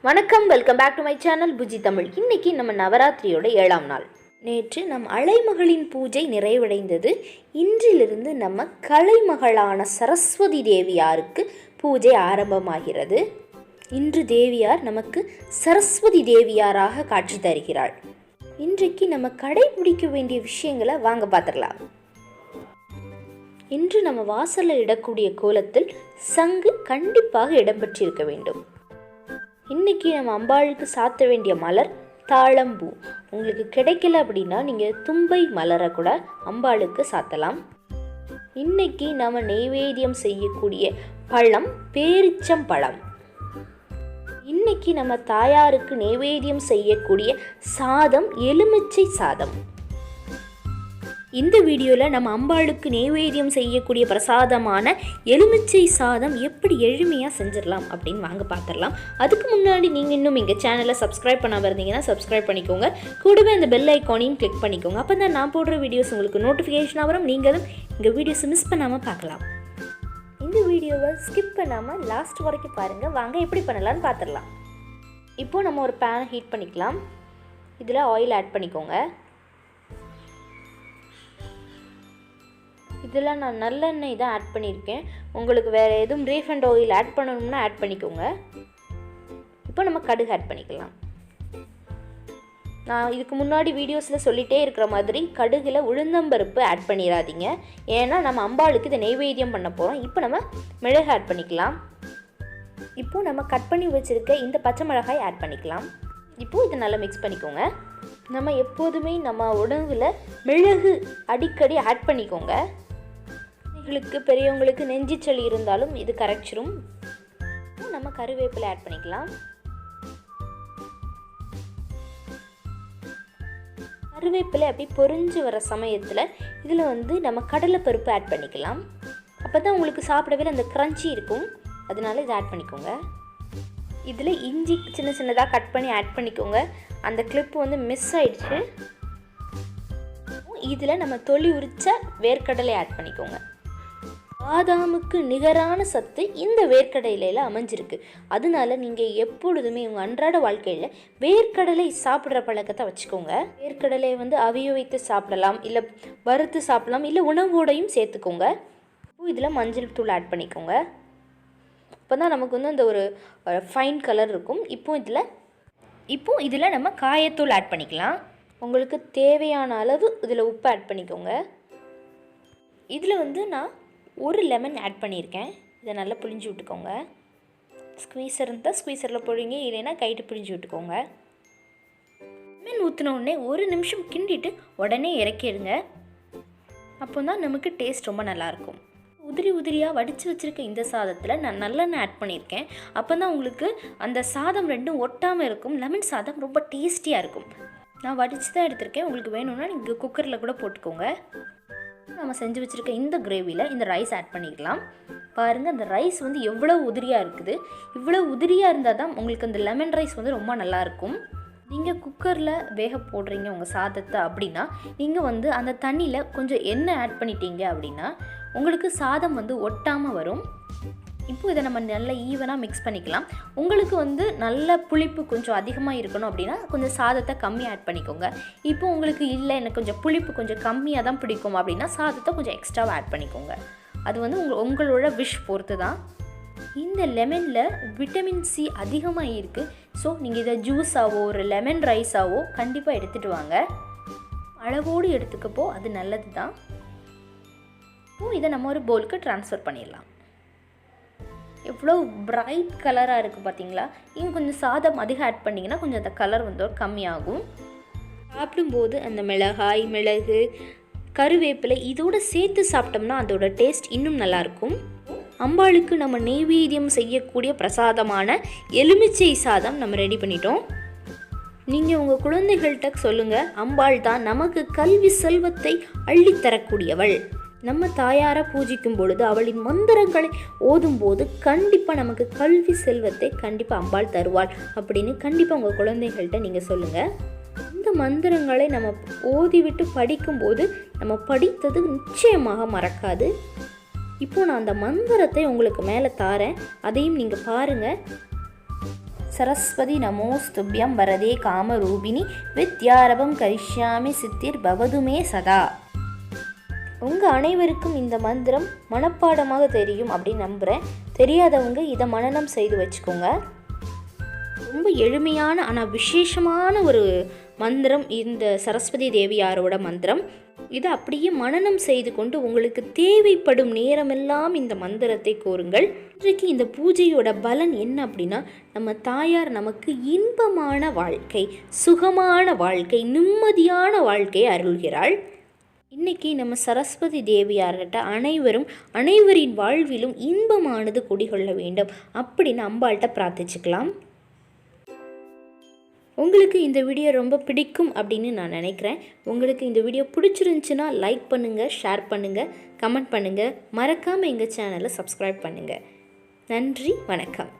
வணக்கம், welcome back to my channel Puji Tamil. இன்னைக்கு நம்ம நவராத்திரியோட 7ஆம் நாள். நேற்று நம் அலைமகளின் பூஜை நிறைவடைந்தது. இன்றிலிருந்து நம்ம கலைமகளான சரஸ்வதி தேவியாருக்கு பூஜை ஆரம்பமாகிறது. இன்று தேவியார் நமக்கு சரஸ்வதி தேவியாராக காட்சி தருகிறாள். இன்றைக்கு நம்ம கடைபிடிக்க வேண்டிய விஷயங்களை வாங்க பார்த்துடலாம். இன்று நம்ம வாசலில் இடக்கூடிய கோலத்தில் சங்கு கண்டிப்பாக இடம்பெற்றிருக்க வேண்டும். இன்றைக்கி நம்ம அம்பாளுக்கு சாத்த வேண்டிய மலர் தாழம்பூ. உங்களுக்கு கிடைக்கல அப்படின்னா நீங்கள் தும்பை மலரை கூட அம்பாளுக்கு சாத்தலாம். இன்றைக்கி நம்ம நெய்வேத்தியம் செய்யக்கூடிய பழம் பேரிச்சம்பழம். இன்றைக்கி நம்ம தாயாருக்கு நெய்வேத்தியம் செய்யக்கூடிய சாதம் எலுமிச்சை சாதம். இந்த வீடியோவில் நம்ம அம்பாளுக்கு நெய்வேத்தியம் செய்யக்கூடிய பிரசாதமான எலுமிச்சை சாதம் எப்படி எளிமையாக செஞ்சிடலாம் அப்படின்னு வாங்க பார்த்துடலாம். அதுக்கு முன்னாடி நீங்கள் இன்னும் எங்கள் சேனலை சப்ஸ்கிரைப் பண்ணாமல் இருந்தீங்கன்னா சப்ஸ்கிரைப் பண்ணிக்கோங்க. கூடவே அந்த பெல் ஐக்கானையும் கிளிக் பண்ணிக்கோங்க. அப்போ தான் நான் போடுற வீடியோஸ் உங்களுக்கு நோட்டிஃபிகேஷனாக வரும். நீங்களும் எங்கள் வீடியோஸை மிஸ் பண்ணாமல் பார்க்கலாம். இந்த வீடியோவை ஸ்கிப் பண்ணாமல் லாஸ்ட் வரைக்கும் பாருங்கள். வாங்க எப்படி பண்ணலான்னு பார்த்துடலாம். இப்போது நம்ம ஒரு பேனை ஹீட் பண்ணிக்கலாம். இதில் ஆயில் ஆட் பண்ணிக்கோங்க. இதில் நான் நல்லெண்ணெய் தான் ஆட் பண்ணியிருக்கேன். உங்களுக்கு வேறு எதுவும் ரீஃபண்ட் ஆயில் ஆட் பண்ணணும்னா ஆட் பண்ணிக்கோங்க. இப்போ நம்ம கடுகு ஆட் பண்ணிக்கலாம். நான் இதுக்கு முன்னாடி வீடியோஸில் சொல்லிகிட்டே இருக்கிற மாதிரி கடுகில் உளுந்தம்பருப்பு ஆட் பண்ணிடாதீங்க. ஏன்னா நம்ம அம்பாளுக்கு இதை நெய்வேத்தியம் பண்ண போகிறோம். இப்போ நம்ம மிளகு ஆட் பண்ணிக்கலாம். இப்போது நம்ம கட் பண்ணி வச்சுருக்க இந்த பச்சை மிளகாய் ஆட் பண்ணிக்கலாம். இப்போது இதை நல்லா மிக்ஸ் பண்ணிக்கோங்க. நம்ம எப்போதுமே நம்ம உணவில் மிளகு அடிக்கடி ஆட் பண்ணிக்கோங்க. பெரியவங்களுக்கு நெஞ்சு சளி இருந்தாலும் இது கரைச்சிரும். நம்ம கருவேப்பிலை ஆட் பண்ணிக்கலாம். கருவேப்பிலை அப்படி பொரிஞ்சு வர சமயத்தில் இதில் நம்ம கடலைப்பருப்பு ஆட் பண்ணிக்கலாம். அப்போ தான் உங்களுக்கு சாப்பிடவே அந்த க்ரன்ச்சி இருக்கும். அதனால இதை ஆட் பண்ணிக்கோங்க. இதில் இஞ்சி சின்ன சின்னதாக கட் பண்ணி ஆட் பண்ணிக்கோங்க. அந்த கிளிப்பு மிஸ் ஆயிடுச்சு. இதில் நம்ம தொளி உரிச்ச வேர்க்கடலை ஆட் பண்ணிக்கோங்க. பாதாமுக்கு நிகரான சத்து இந்த வேர்க்கடலையில் அமைஞ்சிருக்கு. அதனால நீங்கள் எப்பொழுதுமே உங்கள் அன்றாட வாழ்க்கையில் வேர்க்கடலை சாப்பிட்ற பழக்கத்தை வச்சுக்கோங்க. வேர்க்கடலை அவிய வைத்து சாப்பிடலாம், இல்லை வறுத்து சாப்பிடலாம், இல்லை உணவோடையும் சேர்த்துக்கோங்க. இதில் மஞ்சள் தூள் ஆட் பண்ணிக்கோங்க. இப்போ தான் நமக்கு அந்த ஒரு ஃபைன் கலர் இருக்கும். இப்போ இதில் நம்ம காயத்தூள் ஆட் பண்ணிக்கலாம். உங்களுக்கு தேவையான அளவு இதில் உப்பு ஆட் பண்ணிக்கோங்க. இதில் நான் ஒரு லெமன் ஆட் பண்ணியிருக்கேன். இதை நல்லா புழிஞ்சு விட்டுக்கோங்க. ஸ்குவீசர் இருந்தால் ஸ்குவீசரில் பொழிங்க, இல்லைன்னா கைட்டு புழிஞ்சு விட்டுக்கோங்க. லெமன் ஊற்றினோடனே ஒரு நிமிஷம் கிண்டிட்டு உடனே இறக்கிடுங்க. அப்போ தான் நமக்கு டேஸ்ட் ரொம்ப நல்லாயிருக்கும். உதிரி உதிரியாக வடித்து வச்சுருக்க இந்த சாதத்தில் நான் நல்லெண்ணெய் ஆட் பண்ணியிருக்கேன். அப்போ தான் உங்களுக்கு அந்த சாதம் ரெண்டும் ஒட்டாமல் இருக்கும். லெமன் சாதம் ரொம்ப டேஸ்டியாக இருக்கும். நான் வடித்து தான் எடுத்திருக்கேன். உங்களுக்கு வேணும்னா நீங்கள் குக்கரில் கூட போட்டுக்கோங்க. நம்ம செஞ்சு வச்சுருக்க இந்த கிரேவியில் இந்த ரைஸ் ஆட் பண்ணிக்கலாம். பாருங்கள், அந்த ரைஸ் எவ்வளோ உதிரியாக இருக்குது. இவ்வளோ உதிரியாக இருந்தால் தான் உங்களுக்கு அந்த லெமன் ரைஸ் ரொம்ப நல்லாயிருக்கும். நீங்கள் குக்கரில் வேக போடுறீங்க உங்கள் சாதத்தை அப்படின்னா நீங்கள் அந்த தண்ணியில் கொஞ்சம் எண்ணெய் ஆட் பண்ணிட்டீங்க அப்படின்னா உங்களுக்கு சாதம் ஒட்டாமல் வரும். இப்போ இதை நம்ம நல்லா ஈவனாக மிக்ஸ் பண்ணிக்கலாம். உங்களுக்கு நல்ல புளிப்பு கொஞ்சம் அதிகமாக இருக்கணும் அப்படின்னா கொஞ்சம் சாதத்தை கம்மியாக ஆட் பண்ணிக்கோங்க. இப்போ உங்களுக்கு இல்லை, எனக்கு கொஞ்சம் புளிப்பு கொஞ்சம் கம்மியாக தான் பிடிக்கும் அப்படின்னா சாதத்தை கொஞ்சம் எக்ஸ்ட்ராவாக ஆட் பண்ணிக்கோங்க. அது உங்களோட விஷ் பொறுத்து தான். இந்த லெமனில் விட்டமின் சி அதிகமாக இருக்குது. ஸோ நீங்கள் இதை ஜூஸாவோ ஒரு லெமன் ரைஸாவோ கண்டிப்பாக எடுத்துகிட்டு வாங்க. அளவோடு எடுத்துக்கப்போ அது நல்லது தான். இப்போ இதை நம்ம ஒரு பவுலுக்கு ட்ரான்ஸ்ஃபர் பண்ணிடலாம். எவ்வளோ பிரைட் கலராக இருக்குது பார்த்தீங்களா? இன்னும் கொஞ்சம் சாதம் அதிகம் ஆட் பண்ணிங்கன்னா கொஞ்சம் அந்த கலர் கம்மியாகும். சாப்பிடும்போது அந்த மிளகாய், மிளகு, கருவேப்பிலை இதோடு சேர்த்து சாப்பிட்டோம்னா அதோட டேஸ்ட் இன்னும் நல்லாயிருக்கும். அம்பாளுக்கு நம்ம நெய்வேத்தியம் செய்யக்கூடிய பிரசாதமான எலுமிச்சை சாதம் நம்ம ரெடி பண்ணிட்டோம். நீங்கள் உங்கள் குழந்தைகள்கிட்ட சொல்லுங்கள், அம்பாள் தான் நமக்கு கல்வி செல்வத்தை அள்ளித்தரக்கூடியவள். நம்ம தாயாரை பூஜிக்கும் பொழுது அவளின் மந்திரங்களை ஓதும்போது கண்டிப்பாக நமக்கு கல்வி செல்வத்தை கண்டிப்பாக அம்பாள் தருவாள் அப்படின்னு கண்டிப்பாக உங்கள் குழந்தைகள்கிட்ட நீங்கள் சொல்லுங்கள். இந்த மந்திரங்களை நம்ம ஓதிவிட்டு படிக்கும்போது நம்ம படித்தது நிச்சயமாக மறக்காது. இப்போ நான் அந்த மந்திரத்தை உங்களுக்கு மேலே தாரேன், அதையும் நீங்கள் பாருங்கள். சரஸ்வதி நமோஸ்துப்யம் வரதே காமரூபிணி வித்யாரபம் கரிஷ்யாமி சித்திர் பவதுமே சதா. உங்கள் அனைவருக்கும் இந்த மந்திரம் மனப்பாடமாக தெரியும் அப்படின்னு நம்புகிறேன். தெரியாதவங்க இதை மனனம் செய்து வச்சுக்கோங்க. ரொம்ப எளிமையான ஆனால் விசேஷமான ஒரு மந்திரம் இந்த சரஸ்வதி தேவியாரோட மந்திரம். இதை அப்படியே மனனம் செய்து கொண்டு உங்களுக்கு தேவைப்படும் நேரமெல்லாம் இந்த மந்திரத்தை கூறுங்கள். இன்றைக்கு இந்த பூஜையோட பலன் என்ன அப்படின்னா, நம்ம தாயார் நமக்கு இன்பமான வாழ்க்கை, சுகமான வாழ்க்கை, நிம்மதியான வாழ்க்கையை அருள்கிறாள். இன்றைக்கி நம்ம சரஸ்வதி தேவியார்கிட்ட அனைவரின் வாழ்விலும் இன்பமானது குடிகொள்ள வேண்டும் அப்படின்னு அம்பாள்கிட்ட பிரார்த்திச்சுக்கலாம். உங்களுக்கு இந்த வீடியோ ரொம்ப பிடிக்கும் அப்படின்னு நான் நினைக்கிறேன். உங்களுக்கு இந்த வீடியோ பிடிச்சிருந்துச்சுன்னா லைக் பண்ணுங்கள், ஷேர் பண்ணுங்கள், கமெண்ட் பண்ணுங்கள். மறக்காமல் எங்கள் சேனலை சப்ஸ்கிரைப் பண்ணுங்கள். நன்றி, வணக்கம்.